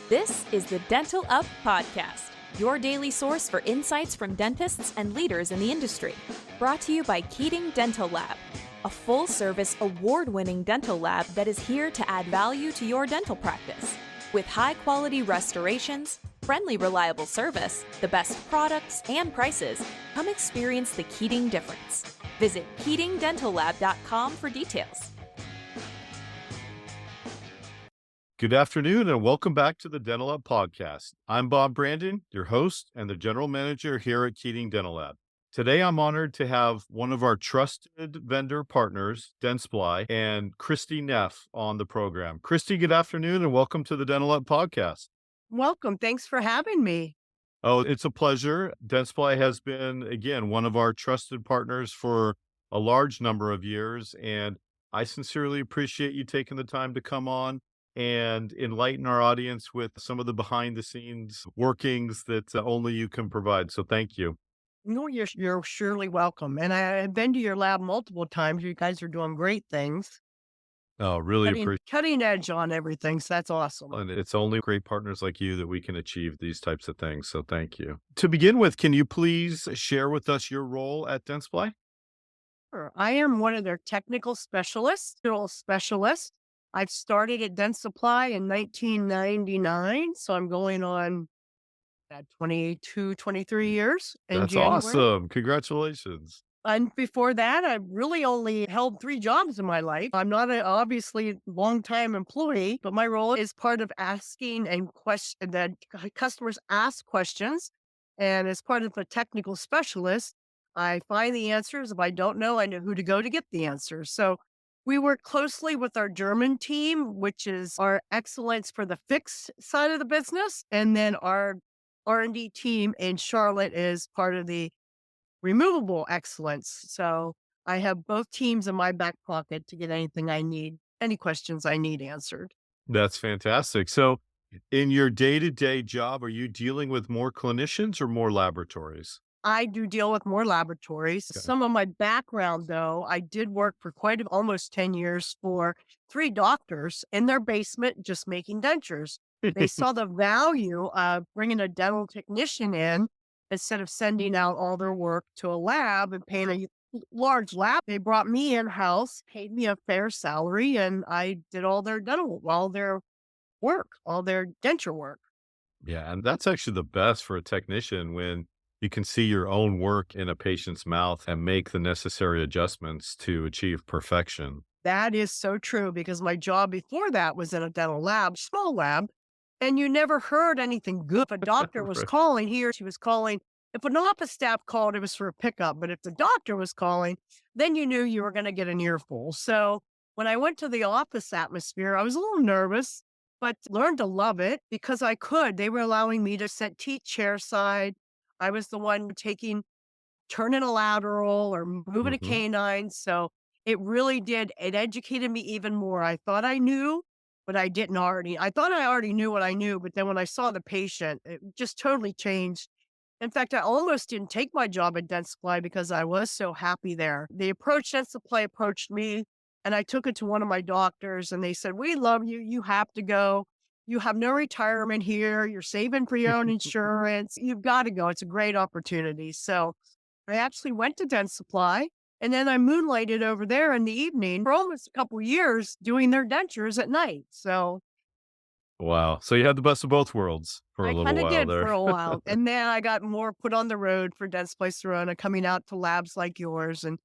This is the Dental Up Podcast, your daily source for insights from dentists and leaders in the industry. Brought to you by Keating Dental Lab, a full-service, award-winning dental lab that is here to add value to your dental practice. With high-quality restorations, friendly, reliable service, the best products and prices, come experience the Keating difference. Visit KeatingDentalLab.com for details. Good afternoon and welcome back to the Dental Lab Podcast. I'm Bob Brandon, your host and the general manager here at Keating Dental Lab. Today, I'm honored to have one of our trusted vendor partners, Dentsply, and Kristi Neff on the program. Kristi, good afternoon and welcome to the Dental Lab Podcast. Welcome. Thanks for having me. Oh, it's a pleasure. Dentsply has been, again, one of our trusted partners for a large number of years, and I sincerely appreciate you taking the time to come on and enlighten our audience with some of the behind the scenes workings that only you can provide. So thank you. No, you're surely welcome. And I've been to your lab multiple times. You guys are doing great things. Oh, really appreciate Cutting edge on everything. So that's awesome. it. And it's only great partners like you that we can achieve these types of things. So thank you. To begin with, can you please share with us your role at Dentsply? Sure. I am one of their technical specialists, digital specialists. I've started at Dentsply in 1999. So I'm going on 23 years in That's January. awesome. Congratulations. And before that, I've really only held 3 jobs in my life. I'm not obviously long-time employee, but my role is part of asking and question that customers ask questions. And as part of a technical specialist, I find the answers. If I don't know, I know who to go to get the answers. So we work closely with our German team, which is our excellence for the fixed side of the business. And then our R&D team in Charlotte is part of the removable excellence. So I have both teams in my back pocket to get anything I need, any questions I need answered. That's fantastic. So in your day-to-day job, are you dealing with more clinicians or more laboratories? I do deal with more laboratories. Okay. Some of my background, though, I did work for almost 10 years for 3 doctors in their basement just making dentures. They saw the value of bringing a dental technician in instead of sending out all their work to a lab and paying a large lab. They brought me in-house, paid me a fair salary, and I did all their work, all their denture work. Yeah, and that's actually the best for a technician when you can see your own work in a patient's mouth and make the necessary adjustments to achieve perfection. That is so true because my job before that was in a dental lab, small lab, and you never heard anything good. If a doctor was Right. calling, he or she was calling. If an office staff called, it was for a pickup. But if the doctor was calling, then you knew you were going to get an earful. So when I went to the office atmosphere, I was a little nervous, but learned to love it because I could. They were allowing me to set teeth chair side. I was the one turning a lateral or moving a Mhm. canine. So it really did. It educated me even more. I thought I knew, but I didn't already. I thought I already knew what I knew, but then when I saw the patient, it just totally changed. In fact, I almost didn't take my job at Dentsply because I was so happy there. Dentsply approached me, and I took it to one of my doctors, and they said, "We love you. You have to go. You have no retirement here. You're saving for your own insurance. You've got to go. It's a great opportunity." So I actually went to Dentsply, and then I moonlighted over there in the evening for almost a couple years doing their dentures at night. So Wow. So you had the best of both worlds for a I little kind of while did there. for a while. And then I got more put on the road for Dentsply Sirona, coming out to labs like yours and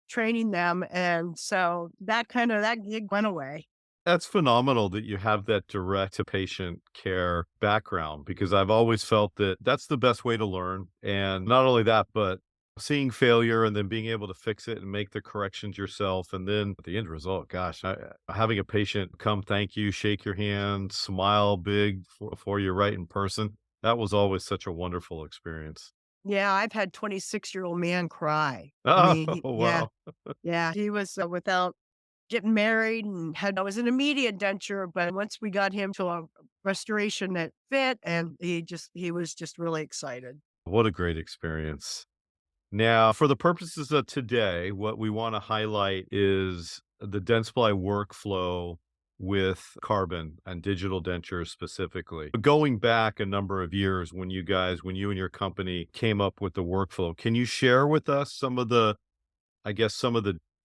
training them. And so that gig went away. That's phenomenal that you have that direct to patient care background because I've always felt that that's the best way to learn. And not only that, but seeing failure and then being able to fix it and make the corrections yourself. And then the end result, gosh, having a patient come thank you, shake your hand, smile big for you right in person. That was always such a wonderful experience. Yeah, I've had 26-year-old man cry. I Oh, mean, wow. yeah, he was without getting married and I was an immediate denture, but once we got him to a restoration that fit and he was just really excited. What a great experience. Now, for the purposes of today, what we want to highlight is the Dentsply workflow with carbon and digital dentures specifically. But going back a number of years when you and your company came up with the workflow, can you share with us some of the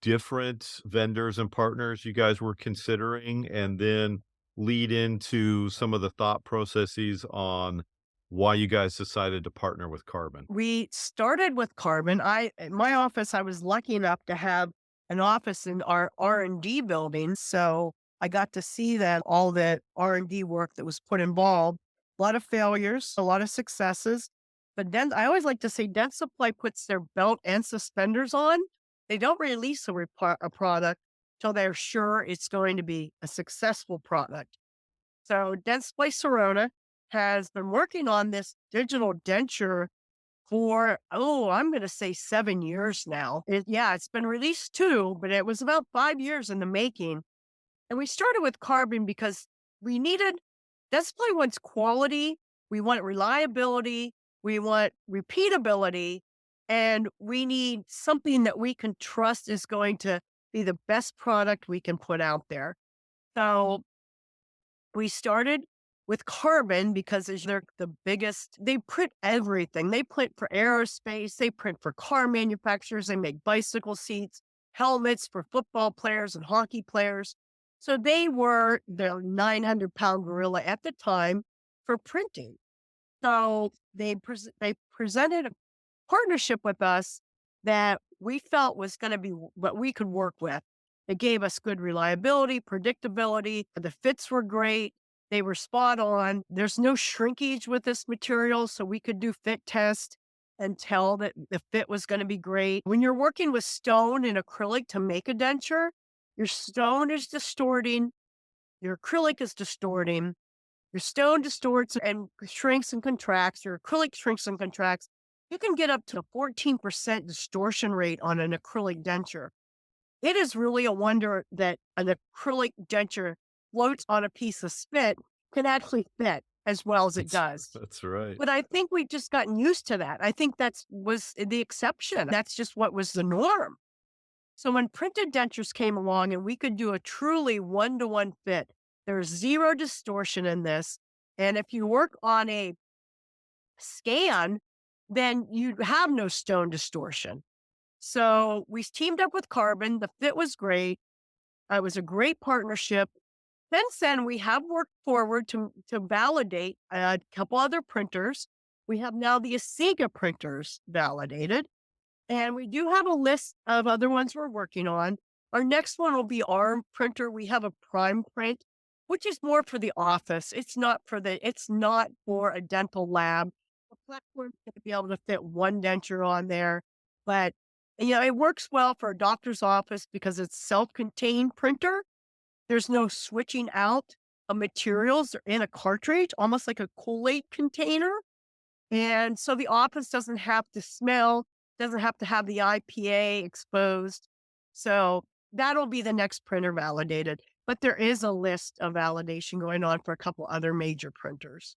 different vendors and partners you guys were considering, and then lead into some of the thought processes on why you guys decided to partner with carbon? We started with carbon. In my office, I was lucky enough to have an office in our R&D building. So I got to see that all the R&D work that was put involved, a lot of failures, a lot of successes. But then I always like to say Dentsply puts their belt and suspenders on. They don't release a product till they're sure it's going to be a successful product. So Dentsply Sirona has been working on this digital denture for, I'm going to say 7 years now. It's been released too, but it was about 5 years in the making. And we started with carbon because Dentsply wants quality, we want reliability, we want repeatability, and we need something that we can trust is going to be the best product we can put out there. So we started with carbon because they're the biggest. They print everything. They print for aerospace. They print for car manufacturers. They make bicycle seats, helmets for football players and hockey players. So they were the 900-pound gorilla at the time for printing. So they presented a partnership with us that we felt was going to be what we could work with. It gave us good reliability, predictability. The fits were great. They were spot on. There's no shrinkage with this material, so we could do fit test and tell that the fit was going to be great. When you're working with stone and acrylic to make a denture, your stone is distorting, your acrylic is distorting, your stone distorts and shrinks and contracts, your acrylic shrinks and contracts. You can get up to a 14% distortion rate on an acrylic denture. It is really a wonder that an acrylic denture floats on a piece of spit can actually fit as well as it does. That's right. But I think we've just gotten used to that. I think that was the exception. That's just what was the norm. So when printed dentures came along and we could do a truly one-to-one fit, there's zero distortion in this. And if you work on a scan, then you have no stone distortion. So we teamed up with Carbon. The fit was great. It was a great partnership. Since then, we have worked forward to validate a couple other printers. We have now the Asiga printers validated, and we do have a list of other ones we're working on. Our next one will be our printer. We have a Prime Print, which is more for the office. It's not for a dental lab. The platform's going to be able to fit one denture on there, but it works well for a doctor's office because it's self-contained printer. There's no switching out of materials. They're in a cartridge, almost like a Kool-Aid container. And so the office doesn't have to smell, doesn't have to have the IPA exposed. So that'll be the next printer validated. But there is a list of validation going on for a couple other major printers.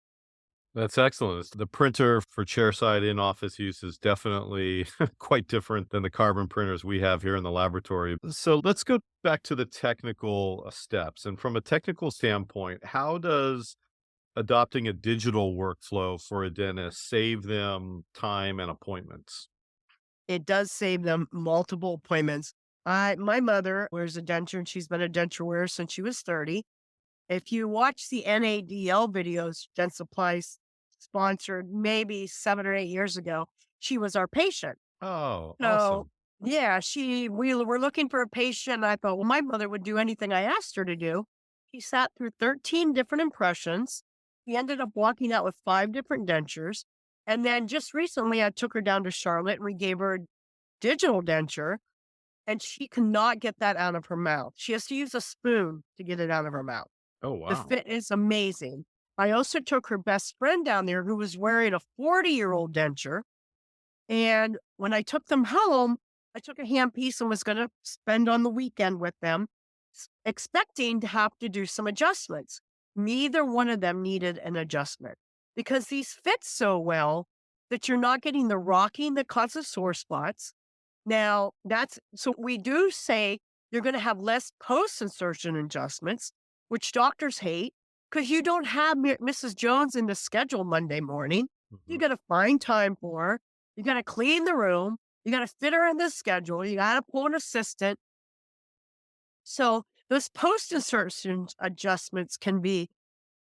That's excellent. The printer for chairside in-office use is definitely quite different than the carbon printers we have here in the laboratory. So let's go back to the technical steps. And from a technical standpoint, how does adopting a digital workflow for a dentist save them time and appointments? It does save them multiple appointments. My mother wears a denture, and she's been a denture wearer since she was 30. If you watch the NADL videos Dentsply sponsored maybe 7 or 8 years ago, she was our patient. Oh, So, awesome. yeah, we were looking for a patient. And I thought, well, my mother would do anything I asked her to do. She sat through 13 different impressions. He ended up walking out with 5 different dentures. And then just recently, I took her down to Charlotte and we gave her a digital denture. And she cannot get that out of her mouth. She has to use a spoon to get it out of her mouth. Oh, The wow. fit is amazing. I also took her best friend down there who was wearing a 40-year-old denture. And when I took them home, I took a handpiece and was going to spend on the weekend with them, expecting to have to do some adjustments. Neither one of them needed an adjustment because these fit so well that you're not getting the rocking that causes sore spots. Now, so we do say you're going to have less post-insertion adjustments, which doctors hate because you don't have Mrs. Jones in the schedule Monday morning. You Mhm. got to find time for her. You got to clean the room. You got to fit her in the schedule. You got to pull an assistant. So those post insertion adjustments can be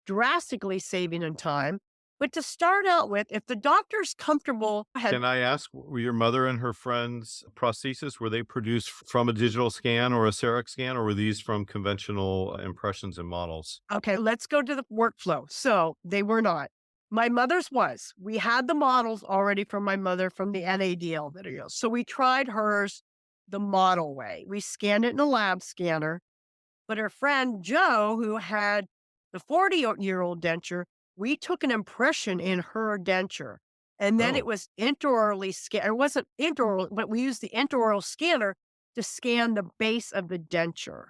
drastically saving in time. But to start out with, if the doctor's comfortable, Can I ask, were your mother and her friends' prosthesis, were they produced from a digital scan or a CEREC scan, or were these from conventional impressions and models? okay, let's go to the workflow. So they were not. My mother's was. We had the models already from my mother from the NADL videos. So we tried hers the model way. We scanned it in a lab scanner. But her friend Joe, who had the 40-year-old denture, we took an impression in her denture. And then it Oh, was intraorally scanned. It wasn't intraoral, but we used the intraoral scanner to scan the base of the denture.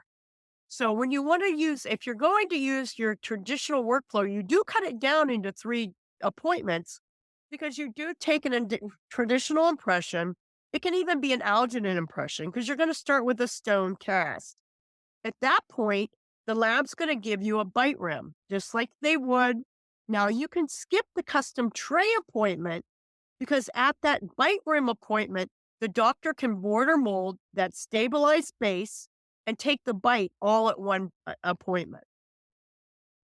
So when you want to use, if you're going to use your traditional workflow, you do cut it down into 3 appointments because you do take traditional impression. It can even be an alginate impression because you're going to start with a stone cast. At that point, the lab's going to give you a bite rim, just like they would. Now you can skip the custom tray appointment because at that bite rim appointment, the doctor can border mold that stabilized base and take the bite all at one appointment.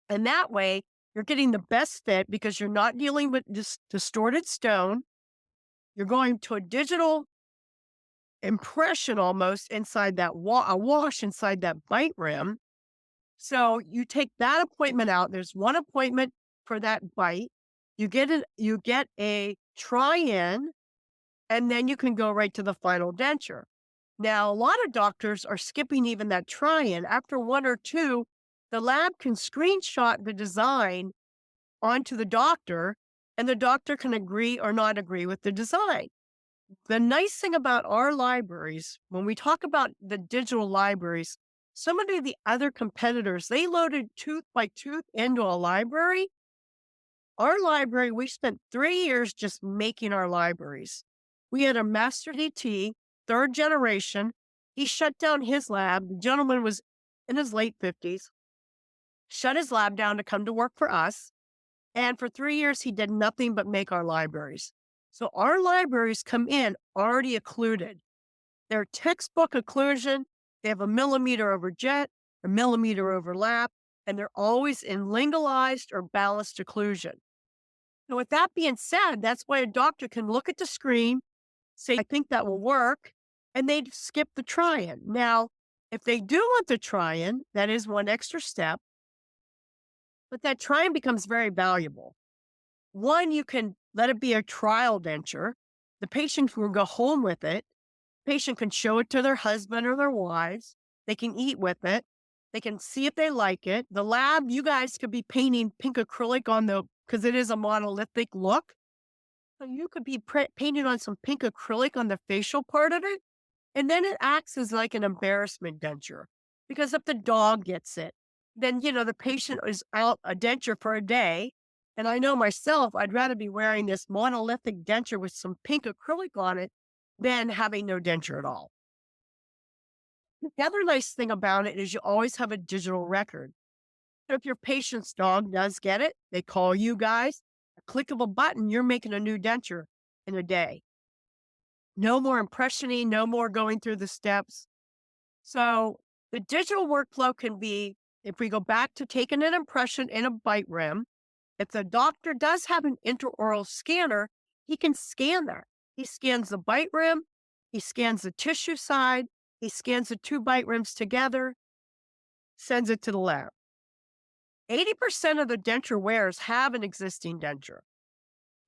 And that way, you're getting the best fit because you're not dealing with distorted stone. You're going to a digital impression almost inside that a wash inside that bite rim. So you take that appointment out. There's one appointment for that bite. You get a try-in, and then you can go right to the final denture. Now, a lot of doctors are skipping even that try-in. After 1 or 2, the lab can screenshot the design onto the doctor, and the doctor can agree or not agree with the design. The nice thing about our libraries, when we talk about the digital libraries, so many of the other competitors, they loaded tooth by tooth into a library. Our library, we spent 3 years just making our libraries. We had a master DT, 3rd generation. He shut down his lab. The gentleman was in his late 50s, shut his lab down to come to work for us. And for 3 years, he did nothing but make our libraries. So our libraries come in already occluded. They're textbook occlusion. They have a millimeter over jet, a millimeter overlap, and they're always in lingualized or balanced occlusion. Now, with that being said, that's why a doctor can look at the screen, say, I think that will work, and they'd skip the try-in. Now, if they do want the try-in, that is one extra step, but that try-in becomes very valuable. One, you can let it be a trial denture. The patient will go home with it. Patient can show it to their husband or their wives. They can eat with it. They can see if they like it. The lab, you guys could be painting pink acrylic on because it is a monolithic look. So you could be painting on some pink acrylic on the facial part of it. And then it acts as like an embarrassment denture. Because if the dog gets it, then, the patient is out a denture for a day. And I know myself, I'd rather be wearing this monolithic denture with some pink acrylic on it than having no denture at all. The other nice thing about it is you always have a digital record. So if your patient's dog does get it, they call you guys, a click of a button, you're making a new denture in a day. No more impressioning, no more going through the steps. So the digital workflow can be, if we go back to taking an impression in a bite rim, if the doctor does have an intraoral scanner, he can scan that. He scans the bite rim, he scans the tissue side, he scans the 2 bite rims together, sends it to the lab. 80% of the denture wearers have an existing denture.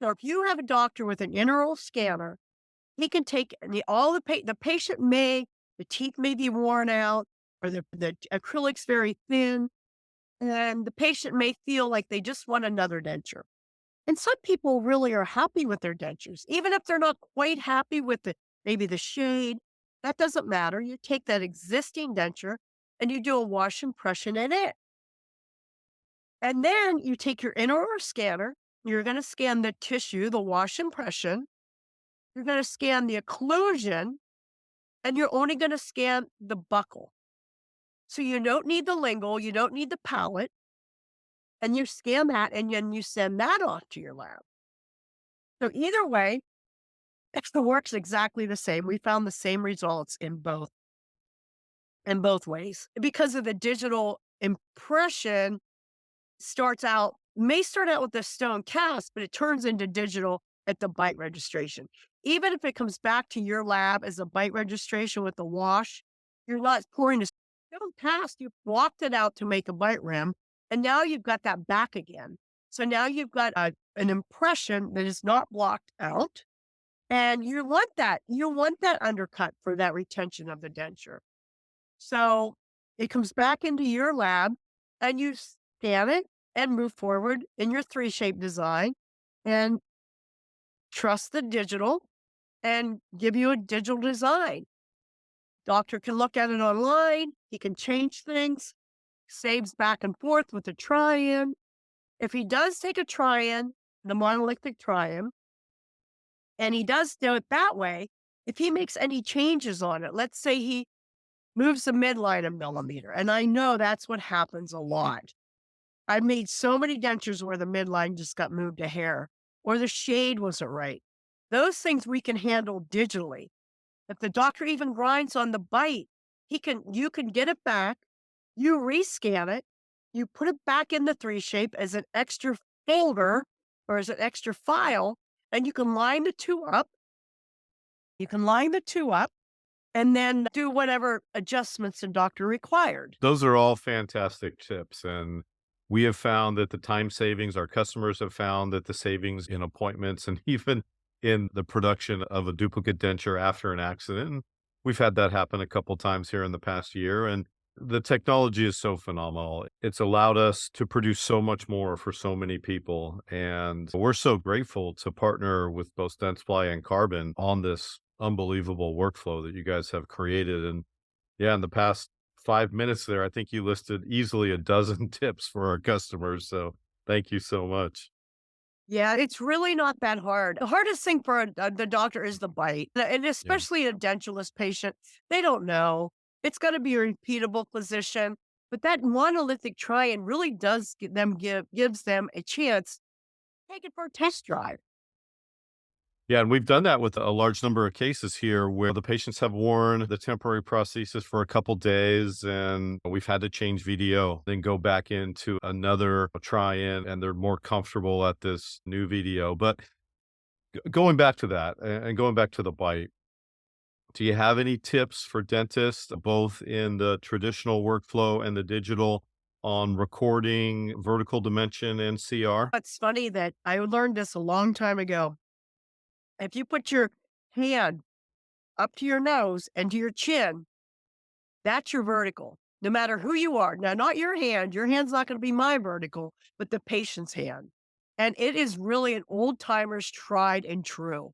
So if you have a doctor with an intraoral scanner, he can take the patient the teeth may be worn out or the acrylic's very thin, and the patient may feel like they just want another denture. And some people really are happy with their dentures, even if they're not quite happy with maybe the shade. That doesn't matter. You take that existing denture and you do a wash impression in it. And then you take your intraoral scanner. You're going to scan the tissue, the wash impression. You're going to scan the occlusion, and you're only going to scan the buccal. So you don't need the lingual, you don't need the palate, and you scan that and then you send that off to your lab. So either way, it works exactly the same. We found the same results in both ways. Because of the digital impression may start out with a stone cast, but it turns into digital at the bite registration. Even if it comes back to your lab as a bite registration with the wash, you're not pouring a stone cast. You blocked it out to make a bite rim, and now you've got that back again. So now you've got an impression that is not blocked out, and you want that. You want that undercut for that retention of the denture. So it comes back into your lab, and you scan it and move forward in your 3-shape design and trust the digital and give you a digital design. Doctor can look at it online. He can change things, saves back and forth with the try-in. If he does take a try-in, the monolithic try-in, and he does do it that way, if he makes any changes on it, let's say he moves the midline a millimeter, and I know that's what happens a lot. I've made so many dentures where the midline just got moved a hair or the shade wasn't right. Those things we can handle digitally. If the doctor even grinds on the bite, you can get it back, you rescan it, you put it back in the 3-shape as an extra folder or as an extra file, and you can line the two up. You can line the two up and then do whatever adjustments the doctor required. Those are all fantastic tips. And we have found that the time savings, our customers have found that the savings in appointments and even in the production of a duplicate denture after an accident. We've had that happen a couple times here in the past year. And the technology is so phenomenal. It's allowed us to produce so much more for so many people. And we're so grateful to partner with both Dentsply and Carbon on this unbelievable workflow that you guys have created. And yeah, in the past 5 minutes there, I think you listed easily a dozen tips for our customers. So thank you so much. Yeah, it's really not that hard. The hardest thing for the doctor is the bite, and Yeah. especially a dentulous patient. They don't know. It's got to be a repeatable position, but that monolithic try-in really does gives them a chance. Take it for a test drive. Yeah, and we've done that with a large number of cases here where the patients have worn the temporary prosthesis for a couple days and we've had to change VDO, then go back into another try-in and they're more comfortable at this new VDO. But going back to that and going back to the bite, do you have any tips for dentists, both in the traditional workflow and the digital, on recording vertical dimension and CR? It's funny that I learned this a long time ago. If you put your hand up to your nose and to your chin, that's your vertical, no matter who you are. Now, not your hand. Your hand's not going to be my vertical, but the patient's hand. And it is really an old timer's tried and true.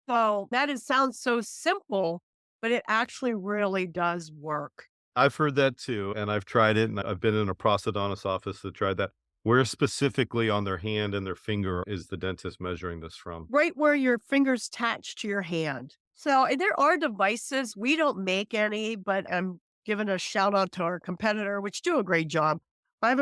So sounds so simple, but it actually really does work. I've heard that too, and I've tried it, and I've been in a prosthodontist office that tried that. Where specifically on their hand and their finger is the dentist measuring this from? Right where your fingers touch to your hand. So there are devices. We don't make any, but I'm giving a shout out to our competitor, which do a great job.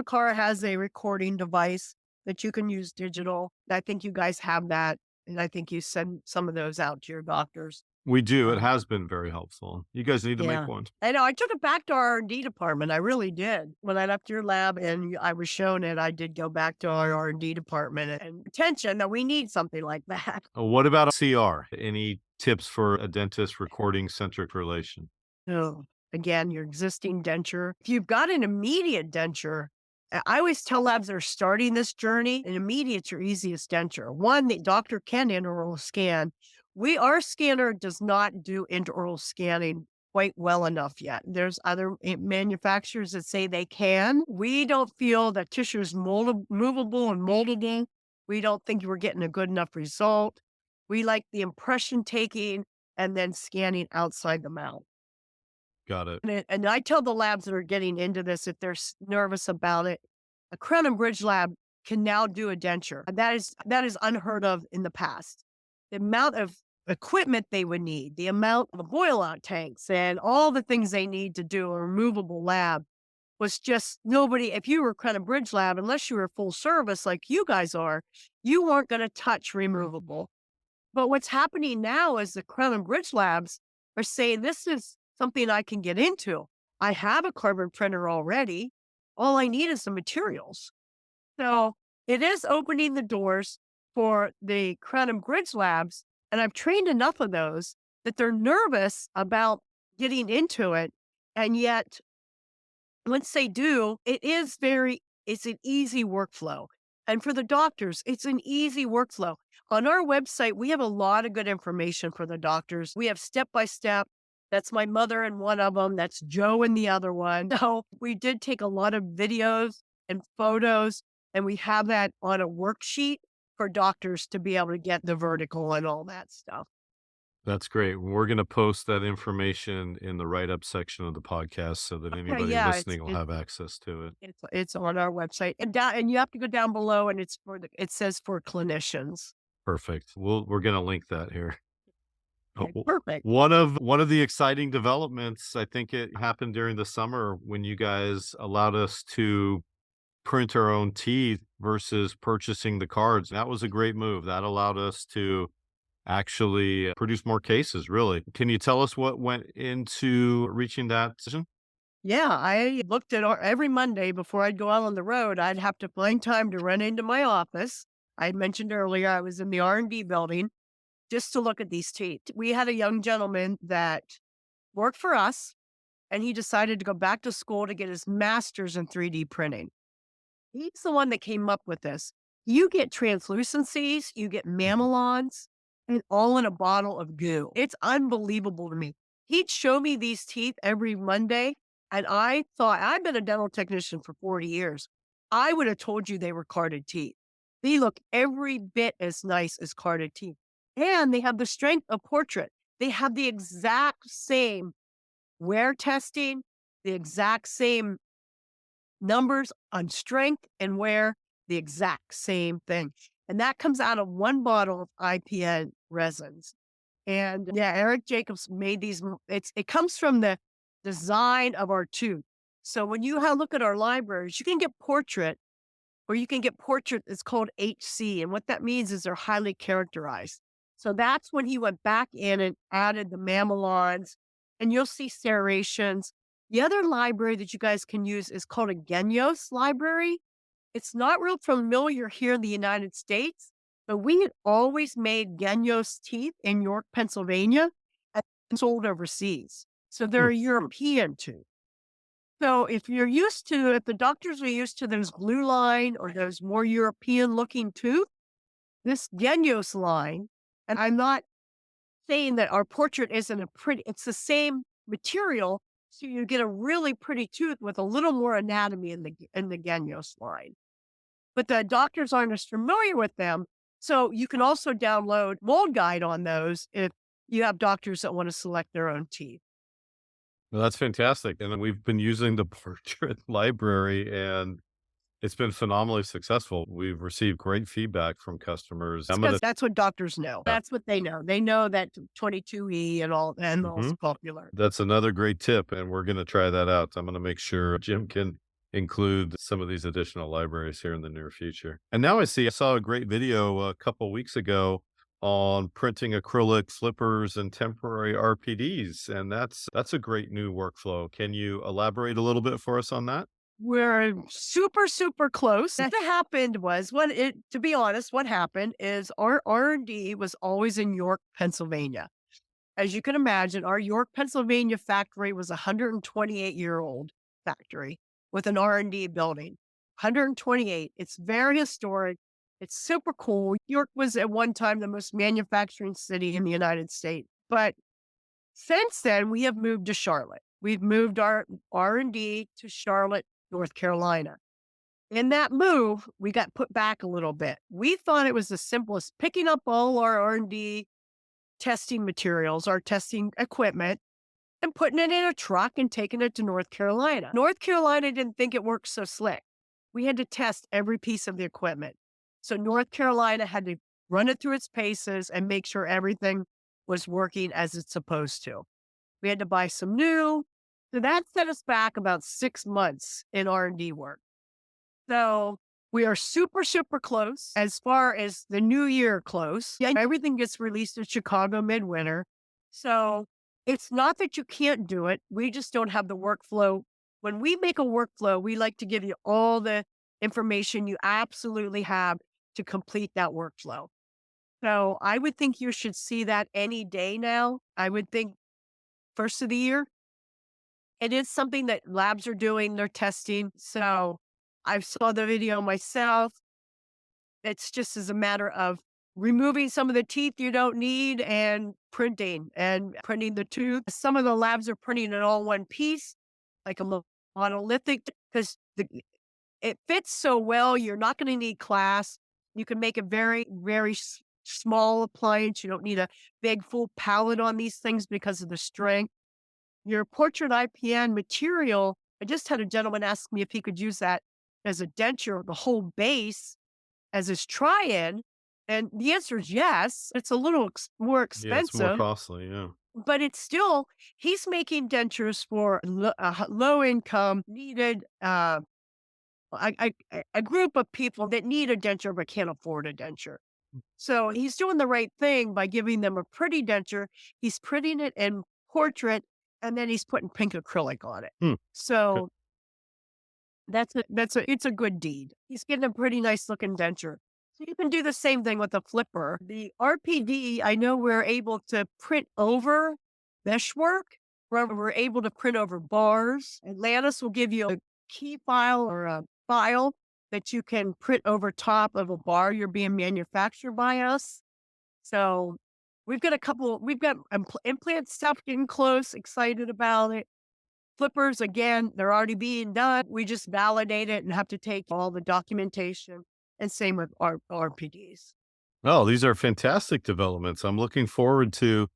Car has a recording device that you can use digital. I think you guys have that. And I think you send some of those out to your doctors. We do. It Um, has been very helpful. You guys need to make yeah. one. I know. I took it back to our R&D department. I really did. When I left your lab and I was shown it, I did go back to our R&D department and attention that we need something like that. What about CR? Any tips for a dentist recording centric relation? Oh, again, your existing denture. If you've got an immediate denture, I always tell labs that are starting this journey, an immediate's your easiest denture. One, the doctor can intraoral scan. Our scanner does not do intraoral scanning quite well enough yet. There's other manufacturers that say they can. We don't feel that tissue is movable and moldable. We don't think we're getting a good enough result. We like the impression taking and then scanning outside the mouth. Got it. And I tell the labs that are getting into this, if they're nervous about it, a Crown and Bridge lab can now do a denture. And that is unheard of in the past. The amount of equipment they would need, the amount of boil out tanks and all the things they need to do a removable lab was just nobody. If you were Crown and Bridge Lab, unless you were full service like you guys are, you weren't going to touch removable. But what's happening now is the Crown and Bridge Labs are saying, this is something I can get into. I have a carbon printer already. All I need is the materials. So it is opening the doors for the Crown and Bridge Labs. And I've trained enough of those that they're nervous about getting into it. And yet, once they do, it's an easy workflow. And for the doctors, it's an easy workflow. On our website, we have a lot of good information for the doctors. We have step by step. That's my mother in one of them. That's Joe in the other one. So we did take a lot of videos and photos, and we have that on a worksheet for doctors to be able to get the vertical and all that stuff. That's great. We're going to post that information in the write-up section of the podcast so that anybody Yeah, listening will have access to it. it's on our website, and you have to go down below, and it says for clinicians. Perfect. We're going to link that here. Okay, perfect. One of the exciting developments, I think it happened during the summer when you guys allowed us to print our own teeth versus purchasing the cards. That was a great move. That allowed us to actually produce more cases, really. Can you tell us what went into reaching that decision? Yeah, I looked at every Monday before I'd go out on the road. I'd have to find time to run into my office. I had mentioned earlier I was in the R&D building just to look at these teeth. We had a young gentleman that worked for us, and he decided to go back to school to get his master's in 3D printing. He's the one that came up with this. You get translucencies, you get mamelons, and all in a bottle of goo. It's unbelievable to me. He'd show me these teeth every Monday, and I thought, I've been a dental technician for 40 years. I would have told you they were carded teeth. They look every bit as nice as carded teeth. And they have the strength of portrait. They have the exact same wear testing, the exact same numbers on strength and wear, the exact same thing. And that comes out of one bottle of IPN resins. And yeah, Eric Jacobs made these. It comes from the design of our tooth. So when you look at our libraries, you can get portrait, or you can get portrait. It's called HC. And what that means is they're highly characterized. So that's when he went back in and added the mamelons, and you'll see serrations. The other library that you guys can use is called a Genyos library. It's not real familiar here in the United States, but we had always made Genyos teeth in York, Pennsylvania, and sold overseas. So they're a European tooth. So if the doctors are used to those blue line or those more European looking tooth, this Genyos line, and I'm not saying that our portrait isn't it's the same material. So you get a really pretty tooth with a little more anatomy in the Genyos line. But the doctors aren't as familiar with them. So you can also download Mold Guide on those if you have doctors that want to select their own teeth. Well, that's fantastic. And we've been using the portrait library, and it's been phenomenally successful. We've received great feedback from customers. Because that's what doctors know. That's what they know. They know that 22E and all is popular. That's another great tip, and we're going to try that out. I'm going to make sure Jim can include some of these additional libraries here in the near future. And now I saw a great video a couple weeks ago on printing acrylic flippers and temporary RPDs, and that's a great new workflow. Can you elaborate a little bit for us on that? We're super, super close. What happened was to be honest, what happened is our R&D was always in York, Pennsylvania. As you can imagine, our York, Pennsylvania factory was a 128-year-old factory with an R&D building. 128. It's very historic. It's super cool. York was at one time the most manufacturing city in the United States. But since then, we have moved to Charlotte. We've moved our R&D to Charlotte, North Carolina. In that move, we got put back a little bit. We thought it was the simplest, picking up all our R&D testing materials, our testing equipment, and putting it in a truck and taking it to North Carolina. North Carolina didn't think it worked so slick. We had to test every piece of the equipment. So North Carolina had to run it through its paces and make sure everything was working as it's supposed to. We had to buy some new. So that set us back about 6 months in R&D work. So we are super, super close as far as the new year close. Yeah, everything gets released in Chicago midwinter. So it's not that you can't do it. We just don't have the workflow. When we make a workflow, we like to give you all the information you absolutely have to complete that workflow. So I would think you should see that any day now. I would think first of the year. It is something that labs are doing, they're testing. So I saw the video myself. It's just as a matter of removing some of the teeth you don't need and printing the tooth. Some of the labs are printing it all one piece, like a monolithic, because it fits so well. You're not going to need class. You can make a very, very small appliance. You don't need a big full pallet on these things because of the strength. Your portrait IPN material, I just had a gentleman ask me if he could use that as a denture, the whole base as his try-in. And the answer is yes. It's a little more expensive. Yeah, it's more costly, yeah. But it's still, he's making dentures for low income, needed, a group of people that need a denture but can't afford a denture. So he's doing the right thing by giving them a pretty denture. He's printing it in portrait, and then he's putting pink acrylic on it. So it's a good deed. He's getting a pretty nice looking denture. So you can do the same thing with the flipper. The RPD, I know we're able to print over meshwork. We're able to print over bars. Atlantis will give you a key file or a file that you can print over top of a bar you're being manufactured by us. So we've got implant stuff getting close, excited about it. Flippers, again, they're already being done. We just validate it and have to take all the documentation, and same with our RPDs. Oh, these are fantastic developments. I'm looking forward to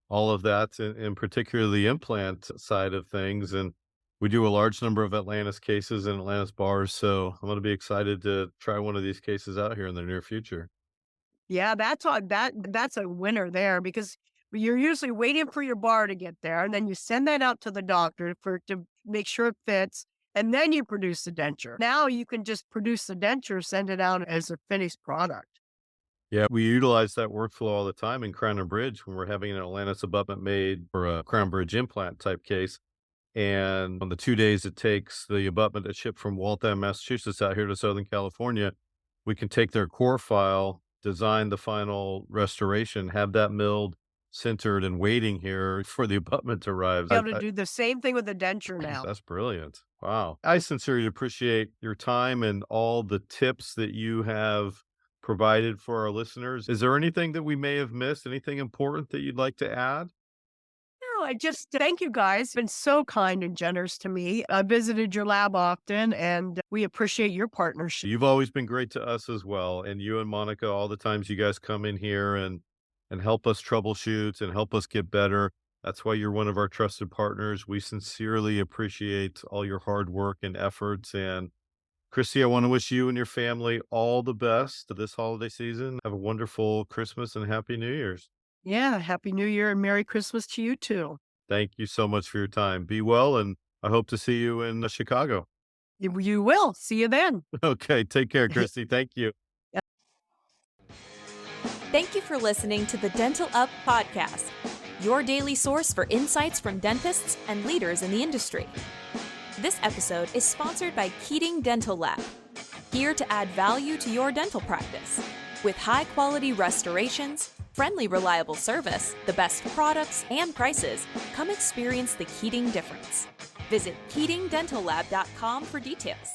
all of that, and particularly the implant side of things. And we do a large number of Atlantis cases and Atlantis bars, so I'm going to be excited to try one of these cases out here in the near future. Yeah, that's a winner there, because you're usually waiting for your bar to get there, and then you send that out to the doctor to make sure it fits, and then you produce the denture. Now you can just produce the denture, send it out as a finished product. Yeah, we utilize that workflow all the time in Crown and Bridge when we're having an Atlantis abutment made for a Crown Bridge implant type case. And on the 2 days it takes the abutment to ship from Waltham, Massachusetts out here to Southern California, we can take their core file, design the final restoration, have that milled, sintered, and waiting here for the abutment to arrive. Be able to do the same thing with the denture now. That's brilliant. Wow. I sincerely appreciate your time and all the tips that you have provided for our listeners. Is there anything that we may have missed? Anything important that you'd like to add? No, I just thank you guys. Been so kind and generous to me. I visited your lab often, and we appreciate your partnership. You've always been great to us as well. And you and Monica, all the times you guys come in here and help us troubleshoot and help us get better. That's why you're one of our trusted partners. We sincerely appreciate all your hard work and efforts. And Kristi, I want to wish you and your family all the best this holiday season. Have a wonderful Christmas and Happy New Year's. Yeah, Happy New Year and Merry Christmas to you too. Thank you so much for your time. Be well, and I hope to see you in Chicago. You will. See you then. Okay, take care, Kristi. Thank you. Thank you for listening to the Dental Up podcast, your daily source for insights from dentists and leaders in the industry. This episode is sponsored by Keating Dental Lab, here to add value to your dental practice. With high-quality restorations, friendly, reliable service, the best products and prices, come experience the Keating difference. Visit KeatingDentalLab.com for details.